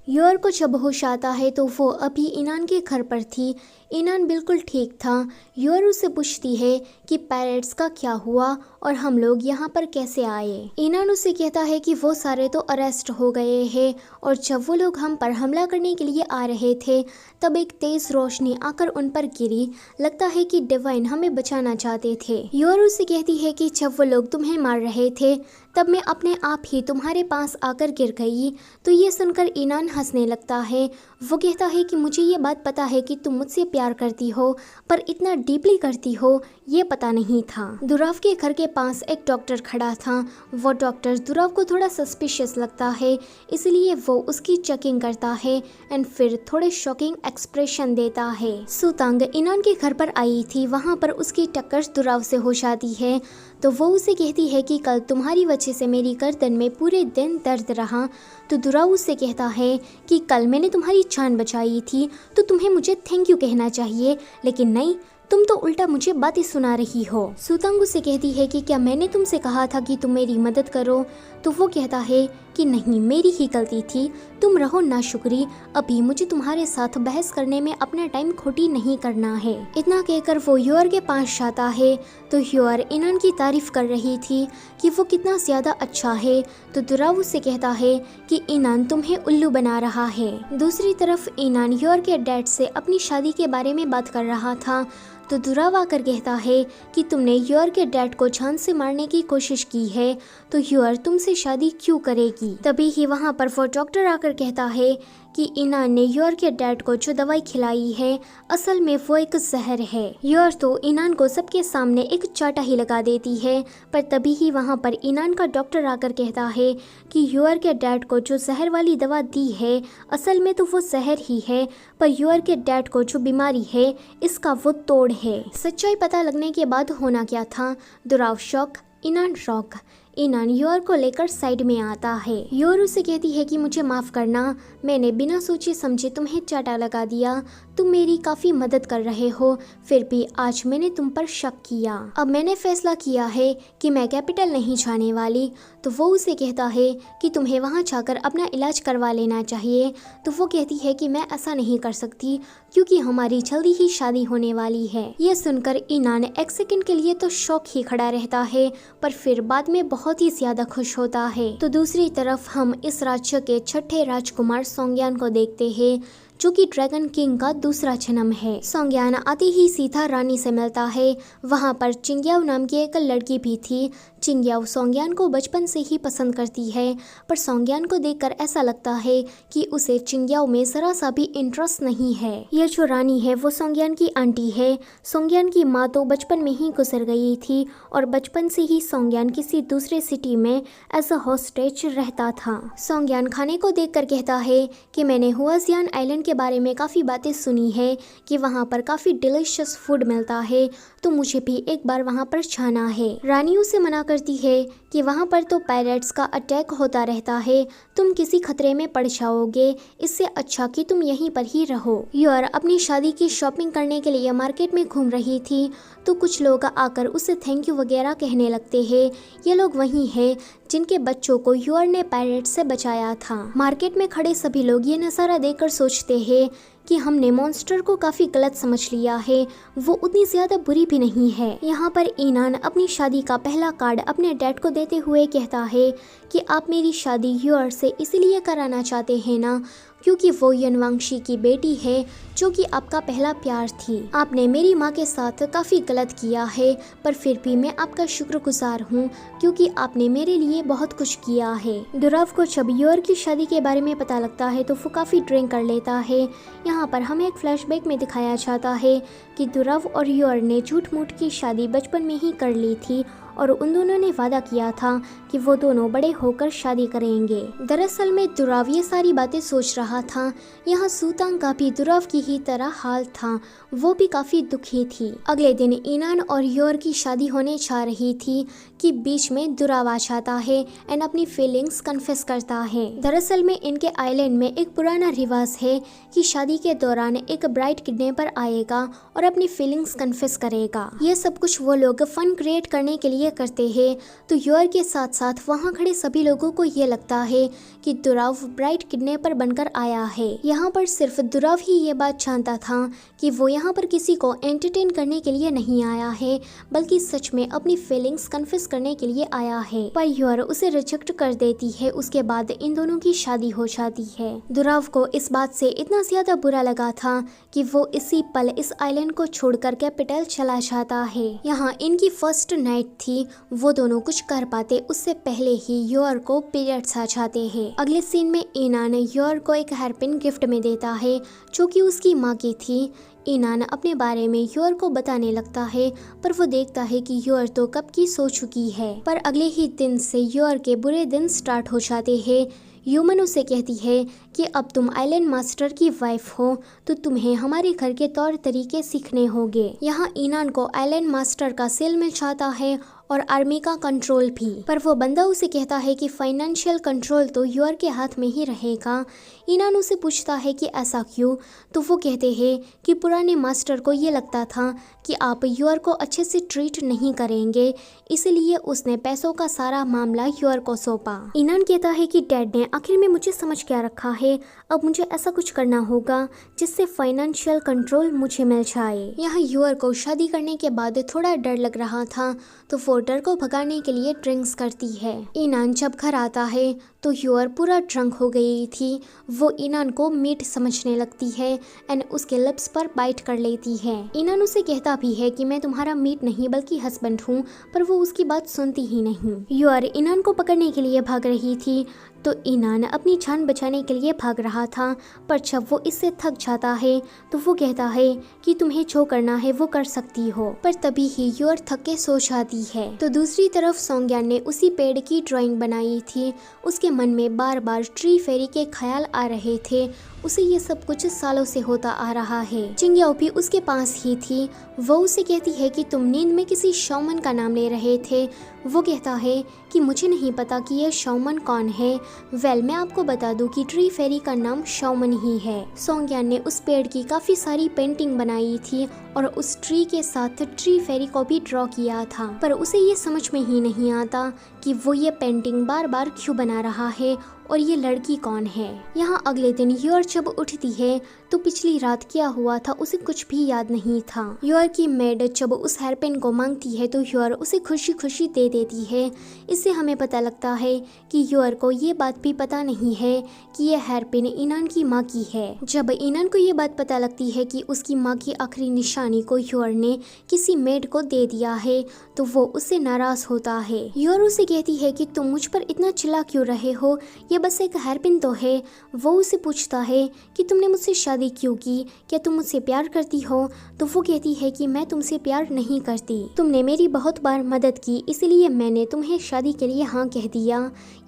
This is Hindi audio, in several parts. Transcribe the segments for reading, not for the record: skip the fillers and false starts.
योर को जब होश आता है तो वो अभी ईनान के घर पर थी। ईनान बिल्कुल ठीक था। योर उससे पूछती है कि पैरेट्स का क्या हुआ और हम लोग यहाँ पर कैसे आए। ईनान उससे कहता है कि वो सारे तो अरेस्ट हो गए हैं और जब वो लोग हम पर हमला करने के लिए आ रहे थे तब एक तेज रोशनी आकर उन पर गिरी। लगता है कि डिवाइन हमें बचाना चाहते थे। योर उससे कहती है कि जब वो लोग तुम्हें मार रहे थे तब मैं अपने आप ही तुम्हारे पास आकर गिर गई। तो ये सुनकर ईनान हंसने लगता है। वो कहता है कि मुझे ये बात पता है कि तुम मुझसे प्यार करती हो, पर इतना डीपली करती हो ये पता नहीं था। दुराव के घर के पास एक डॉक्टर खड़ा था। वो डॉक्टर दुराव को थोड़ा सस्पिशियस लगता है, इसलिए वो उसकी चेकिंग करता है एंड फिर थोड़े शॉकिंग एक्सप्रेशन देता है। सुतांग ईनान के घर पर आई थी। वहाँ पर उसकी टक्कर दुराव से हो जाती है तो वो उसे कहती है कि कल तुम्हारी वजह से मेरी गर्दन में पूरे दिन दर्द रहा। तो दुराव उससे कहता है कि कल मैंने तुम्हारी जान बचाई थी तो तुम्हें मुझे थैंक यू कहना चाहिए, लेकिन नहीं, तुम तो उल्टा मुझे बातें सुना रही हो। सुतांग उससे कहती है कि क्या मैंने तुमसे कहा था कि तुम मेरी मदद करो। तो वो कहता है कि नहीं, मेरी ही गलती थी, तुम रहो नाशुक्री। अभी मुझे तुम्हारे साथ बहस करने में अपना टाइम खोटी नहीं करना है। इतना कहकर वो योर के पास जाता है तो योर ईनान की तारीफ कर रही थी कि वो कितना ज्यादा अच्छा है। तो दुराव उससे कहता है कि ईनान तुम्हें उल्लू बना रहा है। दूसरी तरफ ईनान योर के डैड से अपनी शादी के बारे में बात कर रहा था। तो दुराव आकर कहता है कि तुमने योर के डैड को जान से मारने की कोशिश की है तो योर तुमसे शादी क्यों करेगी। तभी ही वहाँ पर वो डॉक्टर आकर कहता है कि ईनान ने योर के डैड को जो दवाई खिलाई है असल में वो एक जहर है। योर तो ईनान को सबके सामने एक चाटा ही लगा देती है, पर तभी ही वहाँ पर ईनान का डॉक्टर आकर कहता है कि योर के डैड को जो जहर वाली दवा दी है असल में तो वो जहर ही है, पर योर के डैड को जो बीमारी है इसका वो तोड़ है। सच्चाई पता लगने के बाद होना क्या था, दुराव शॉक, ईनान रॉक। ईनान योर को लेकर साइड में आता है। योर उसे कहती है कि मुझे माफ करना, मैंने बिना सोचे समझे तुम्हें चाटा लगा दिया। तुम मेरी काफी मदद कर रहे हो, फिर भी आज मैंने तुम पर शक किया। अब मैंने फैसला किया है कि मैं कैपिटल नहीं जाने वाली। तो वो उसे कहता है कि तुम्हें वहाँ जाकर अपना इलाज करवा लेना चाहिए। तो वो कहती है कि मैं ऐसा नहीं कर सकती क्योंकि हमारी जल्दी ही शादी होने वाली है। ये सुनकर ईनान एक सेकंड के लिए तो शौक ही खड़ा रहता है, पर फिर बाद में बहुत ही ज्यादा खुश होता है। तो दूसरी तरफ हम इस राज्य के छठे राजकुमार सोंग्यान को देखते हैं, जो कि ड्रैगन किंग का दूसरा जन्म है। सोंग्यान आते ही सीधा रानी से मिलता है। वहाँ पर चिंग्याओ नाम की एक लड़की भी थी। चिंग्याओ सोंग्यान को बचपन से ही पसंद करती है, पर सोंग्यान को देखकर ऐसा लगता है कि उसे चिंग्याओ में जरा सा भी इंटरेस्ट नहीं है। यह जो रानी है वो सोंग्यान की आंटी है। सोंग्यान की माँ तो बचपन में ही गुजर गई थी और बचपन से ही सोंग्यान किसी दूसरे सिटी में एज अ हॉस्टेज रहता था। सोंग्यान खाने को देखकर कहता है कि मैंने हुआजियान आइलैंड के बारे में काफ़ी बातें सुनी है कि वहाँ पर काफ़ी डिलीशियस फूड मिलता है, तो मुझे भी एक बार वहाँ पर जाना है। रानी उसे मना करती है कि वहाँ पर तो पायरेट्स का अटैक होता रहता है, तुम किसी खतरे में पड़ जाओगे, इससे अच्छा कि तुम यहीं पर ही रहो। योर अपनी शादी की शॉपिंग करने के लिए मार्केट में घूम रही थी तो कुछ लोग आकर उसे थैंक यू वगैरह कहने लगते हैं। ये लोग वही हैं जिनके बच्चों को योर ने पायरेट से बचाया था। मार्केट में खड़े सभी लोग ये नज़ारा देखकर सोचते हैं कि हमने मॉन्स्टर को काफ़ी गलत समझ लिया है, वो उतनी ज़्यादा बुरी भी नहीं है। यहाँ पर ईनान अपनी शादी का पहला कार्ड अपने डैड को देते हुए कहता है कि आप मेरी शादी योर से इसीलिए कराना चाहते हैं ना, क्योंकि वो यनवांशी की बेटी है जो कि आपका पहला प्यार थी। आपने मेरी माँ के साथ काफ़ी गलत किया है, पर फिर भी मैं आपका शुक्रगुजार हूँ क्योंकि आपने मेरे लिए बहुत कुछ किया है। दुराव को जब योर की शादी के बारे में पता लगता है तो वो काफ़ी ड्रिंक कर लेता है। यहाँ पर हमें एक फ्लैशबैक में दिखाया जाता है कि दुराव और योर ने झूठ मूठ की शादी बचपन में ही कर ली थी और उन दोनों ने वादा किया था कि वो दोनों बड़े होकर शादी करेंगे। दरअसल में दुराव ये सारी बातें सोच रहा था। यहाँ सुतांग का भी दुराव की ही तरह हाल था, वो भी काफ़ी दुखी थी। अगले दिन ईनान और योर की शादी होने जा रही थी कि बीच में दुराव आ जाता है एंड अपनी फीलिंग्स कन्फेस करता है। दरअसल में इनके आइलैंड में एक पुराना रिवाज है कि शादी के दौरान एक ब्राइड किडनैपर आएगा और अपनी फीलिंग्स कन्फेस करेगा। ये सब कुछ वो लोग फन क्रिएट करने के लिए करते हैं। तो यूर के साथ साथ वहाँ खड़े सभी लोगों को ये लगता है कि दुराव ब्राइड किडनैपर बनकर आया है। यहाँ पर सिर्फ दुराव ही ये बात जानता था कि वो यहाँ पर किसी को एंटरटेन करने के लिए नहीं आया है, बल्कि सच में अपनी फीलिंग्स कन्फेस करने के लिए आया है। पर यूर उसे रिजेक्ट कर देती है। उसके बाद इन दोनों की शादी हो जाती है। दुराव को इस बात से इतना ज्यादा बुरा लगा था कि वो इसी पल इस आइलैंड को छोड़कर कैपिटल चला जाता है। यहाँ इनकी फर्स्ट नाइट थी। वो दोनों कुछ कर पाते उससे पहले ही यूर को पीरियड्स आ जाते हैं। अगले सीन में ईनान यूर को एक हेयरपिन गिफ्ट में देता है जो कि उसकी माँ की थी। ईनान अपने बारे में यूर को बताने लगता है, पर वो देखता है कि यूर तो कब की सो चुकी है। पर अगले ही दिन से यूर के बुरे दिन स्टार्ट हो जाते हैं। ह्यूमन उसे कहती है कि अब तुम आइलैंड मास्टर की वाइफ हो तो तुम्हें हमारे घर के तौर तरीके सीखने होंगे। यहाँ ईनान को आइलैंड मास्टर का सेल मिल जाता है और आर्मी का कंट्रोल भी। पर वो बंदा उसे कहता है कि फाइनेंशियल कंट्रोल तो यूर के हाथ में ही रहेगा। ईनान उसे पूछता है कि ऐसा क्यों, तो वो कहते हैं कि पुराने मास्टर को ये लगता था कि आप यूर को अच्छे से ट्रीट नहीं करेंगे, इसलिए उसने पैसों का सारा मामला यूर को सौंपा। ईनान कहता है कि डैड ने आखिर में मुझे समझ क्या रखा है, अब मुझे ऐसा कुछ करना होगा जिससे फाइनेंशियल कंट्रोल मुझे मिल जाए। यहाँ यूर को शादी करने के बाद थोड़ा डर लग रहा था, तो वो डर को भगाने के लिए ड्रिंक्स करती है। ईनान जब घर आता है तो यूर पूरा ड्रंक हो गई थी। वो ईनान को मीट समझने लगती है एंड उसके लिप्स पर बाइट कर लेती है। ईनान उसे कहता भी है कि मैं तुम्हारा मीट नहीं बल्कि हस्बैंड हूँ, पर वो उसकी बात सुनती ही नहीं। यूर ईनान को पकड़ने के लिए भाग रही थी तो ईनान अपनी जान बचाने के लिए भाग रहा था, पर जब वो इससे थक जाता है तो वो कहता है कि तुम्हें जो करना है वो कर सकती हो। पर तभी ही यूर थक के सो जाती है। तो दूसरी तरफ सोंगयान ने उसी पेड़ की ड्राइंग बनाई थी। उसके मन में बार बार ट्री फेरी के ख्याल आ रहे थे। उसे ये सब कुछ सालों से होता आ रहा है। चिंग्याओ भी उसके पास ही थी। वो उसे कहती है कि तुम नींद में किसी शौमन का नाम ले रहे थे। वो कहता है कि मुझे नहीं पता कि यह शौमन कौन है। वेल, मैं आपको बता दूं कि ट्री फेरी का नाम शौमन ही है। सोंगयान ने उस पेड़ की काफी सारी पेंटिंग बनाई थी और उस ट्री के साथ ट्री फेरी को भी ड्रॉ किया था, पर उसे ये समझ में ही नहीं आता कि वो ये पेंटिंग बार बार क्यों बना रहा है और ये लड़की कौन है। यहाँ अगले दिन यूर जब उठती है तो पिछली रात क्या हुआ था उसे कुछ भी याद नहीं था। यूर की मेड जब उस हेयरपिन को मांगती है तो यूर उसे खुशी खुशी दे देती है। इससे हमें पता लगता है कि यूर को ये बात भी पता नहीं है कि ये हेयरपिन ईनान की माँ की है। जब ईनान को ये बात पता लगती है कि उसकी माँ की आखिरी निशानी को यूर ने किसी मेड को दे दिया है तो वो उससे नाराज होता है। यूर उसे कहती है कि तुम मुझ पर इतना चिल्ला क्यों रहे हो, ये बस एक हेयरपिन तो है। वो उसे पूछता है कि तुमने मुझसे शादी क्यों की, क्या तुम मुझसे प्यार करती हो। तो वो कहती है कि मैं तुमसे प्यार नहीं करती, तुमने मेरी बहुत बार मदद की इसलिए मैंने तुम्हें शादी के लिए हाँ कह दिया।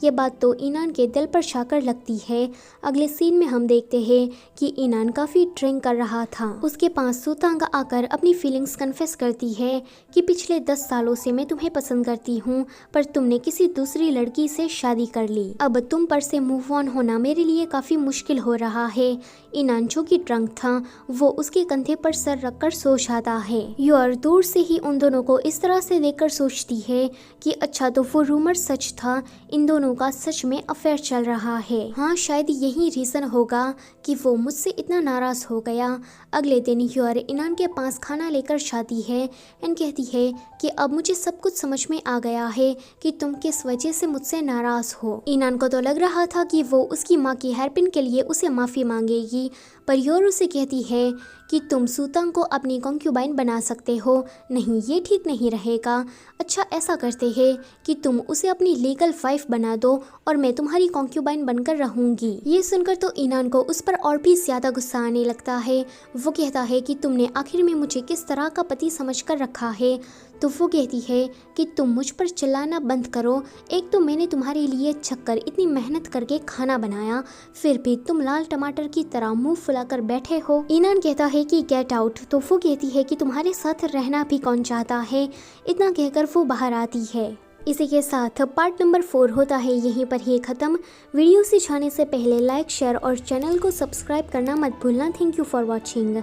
ये बात तो ईनान के दिल पर जाकर लगती है। अगले सीन में हम देखते हैं कि ईनान काफी ड्रिंक कर रहा था। उसके पास सुतांग आकर अपनी फीलिंग्स कन्फेस करती है कि पिछले 10 सालों से मैं तुम्हें पसंद करती हूँ, पर तुमने किसी दूसरी लड़की से शादी कर ली। अब तुम पर से मूव ऑन होना मेरे लिए काफी मुश्किल हो रहा है। ईनान जो कि ड्रंक था वो उसके कंधे पर सर रखकर सो जाता है। यूर दूर से ही उन दोनों को इस तरह से देखकर सोचती है कि अच्छा तो वो रूमर सच था, इन दोनों का सच में अफेयर चल रहा है। हाँ, शायद यही रीजन होगा कि वो मुझसे इतना नाराज हो गया। अगले दिन यूर ईनान के पास खाना लेकर जाती है एंड कहती है कि अब मुझे सब कुछ समझ में आ गया है कि तुम किस वजह से मुझसे नाराज हो। ईनान को तो लग रहा था कि वो उसकी माँ की हेयरपिन के लिए उसे माफी मांगेगी, पर यूर उसे कहती है कि तुम सुतांग को अपनी कॉन्क्यूबाइन बना सकते हो। नहीं, ये ठीक नहीं रहेगा। अच्छा, ऐसा करते हैं कि तुम उसे अपनी लीगल वाइफ बना दो और मैं तुम्हारी कॉन्क्यूबाइन बनकर रहूंगी। ये सुनकर तो ईनान को उस पर और भी ज्यादा गुस्सा आने लगता है। वो कहता है कि तुमने आखिर में मुझे किस तरह का पति समझकर रखा है। तो वो कहती है कि तुम मुझ पर चिल्लाना बंद करो। एक तो मैंने तुम्हारे लिए छक्कर इतनी मेहनत करके खाना बनाया, फिर भी तुम लाल टमाटर की तरह मुंह फुलाकर बैठे हो। ईनान कहता है कि गेट आउट। तो वो कहती है कि तुम्हारे साथ रहना भी कौन चाहता है। इतना कहकर वो बाहर आती है। इसी के साथ पार्ट नंबर 4 होता है यहीं पर ही ख़त्म। वीडियो से जाने से पहले लाइक, शेयर और चैनल को सब्सक्राइब करना मत भूलना। Thank you for watching.